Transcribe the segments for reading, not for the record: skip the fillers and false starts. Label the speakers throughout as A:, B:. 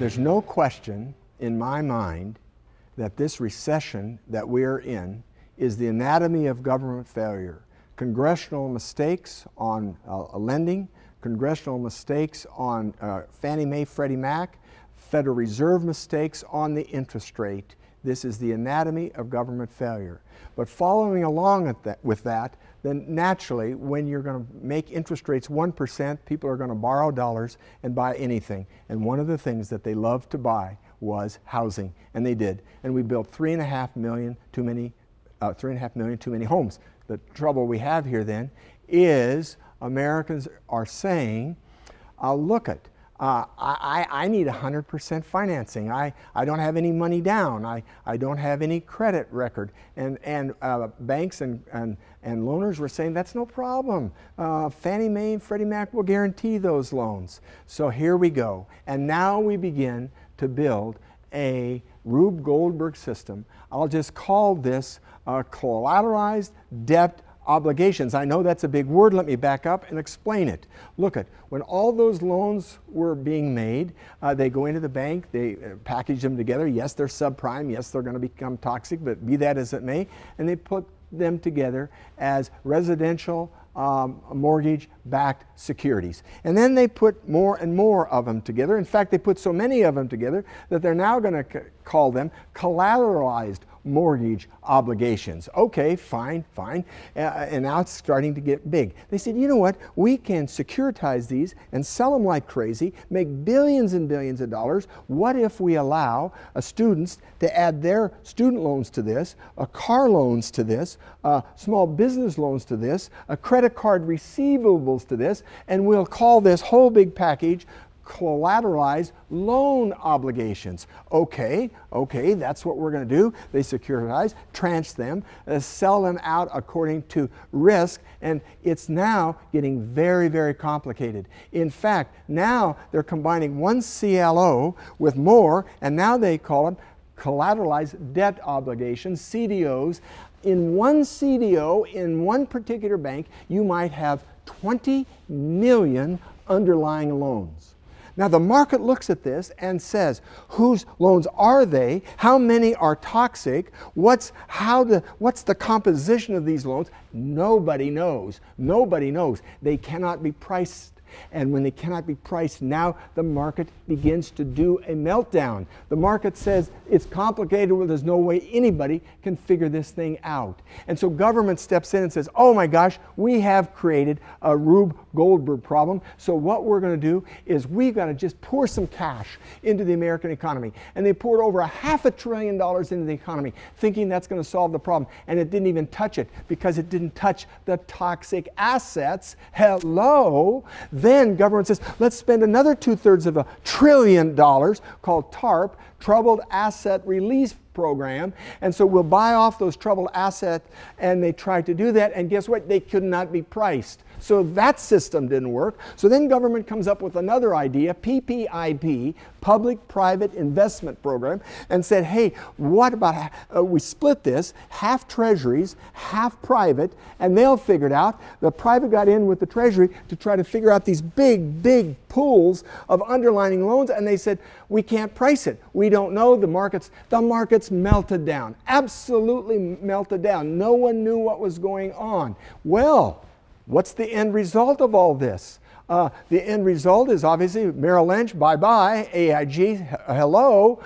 A: There's no question in my mind that this recession that we're in is the anatomy of government failure. Congressional mistakes on lending, congressional mistakes on Fannie Mae, Freddie Mac, Federal Reserve mistakes on the interest rate. This is the anatomy of government failure. But following along with that, then naturally, when you're going to make interest rates 1%, people are going to borrow dollars and buy anything. And one of the things that they loved to buy was housing, and they did. And we built 3.5 million too many homes. The trouble we have here then is Americans are saying, look it, I need 100% financing. I don't have any money down. I don't have any credit record. And banks and loaners were saying, that's no problem. Fannie Mae and Freddie Mac will guarantee those loans. So here we go. And now we begin to build a Rube Goldberg system. I'll just call this collateralized debt obligations. I know that's a big word. Let me back up and explain it. Look at, when all those loans were being made, they go into the bank, they package them together. Yes, they're subprime. Yes, they're going to become toxic, but be that as it may. And they put them together as residential mortgage-backed securities. And then they put more and more of them together. In fact, they put so many of them together that they're now going to call them collateralized mortgage obligations. Okay, fine. And now it's starting to get big. They said, you know what? We can securitize these and sell them like crazy, make billions and billions of dollars. What if we allow students to add their student loans to this, car loans to this, small business loans to this, credit card receivables to this, and we'll call this whole big package collateralized loan obligations. Okay, that's what we're going to do. They securitize, tranche them, sell them out according to risk, and it's now getting very, very complicated. In fact, now they're combining one CLO with more, and now they call them collateralized debt obligations, CDOs. In one CDO, in one particular bank, you might have 20 million underlying loans. Now the market looks at this and says, whose loans are they? How many are toxic? What's the composition of these loans? Nobody knows. Nobody knows. They cannot be priced. And when they cannot be priced, now the market begins to do a meltdown. The market says it's complicated, well, there's no way anybody can figure this thing out. And so government steps in and says, oh my gosh, we have created a Rube Goldberg problem. So what we're going to do is we've got to just pour some cash into the American economy. And they poured over $500 billion into the economy, thinking that's going to solve the problem. And it didn't even touch it, because it didn't touch the toxic assets. Hello? Then government says, let's spend another 2/3 of $1 trillion called TARP, Troubled Asset Release Program. And so we'll buy off those troubled assets, and they tried to do that, and guess what? They could not be priced. So that system didn't work. So then government comes up with another idea, PPIP, Public-Private Investment Program, and said, hey, what about we split this, half treasuries, half private, and they'll figure it out. The private got in with the treasury to try to figure out these big pools of underlying loans, and they said, we can't price it. We don't know. The markets melted down, absolutely melted down. No one knew what was going on. Well, what's the end result of all this? The end result is obviously Merrill Lynch, bye-bye, AIG, hello,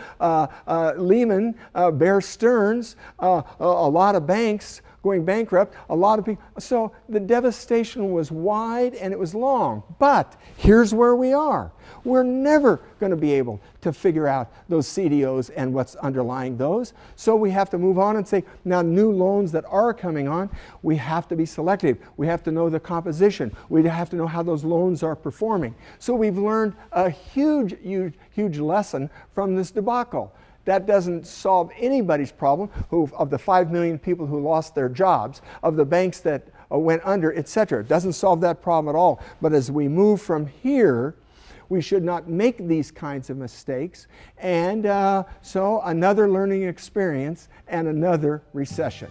A: Lehman, Bear Stearns, a lot of banks going bankrupt, a lot of people. So the devastation was wide and it was long. But here's where we are. We're never going to be able to figure out those CDOs and what's underlying those. So we have to move on and say, now new loans that are coming on, we have to be selective. We have to know the composition. We have to know how those loans are performing. So we've learned a huge lesson from this debacle. That doesn't solve anybody's problem of the 5 million people who lost their jobs, of the banks that went under, etc. It doesn't solve that problem at all. But as we move from here, we should not make these kinds of mistakes. And so another learning experience and another recession.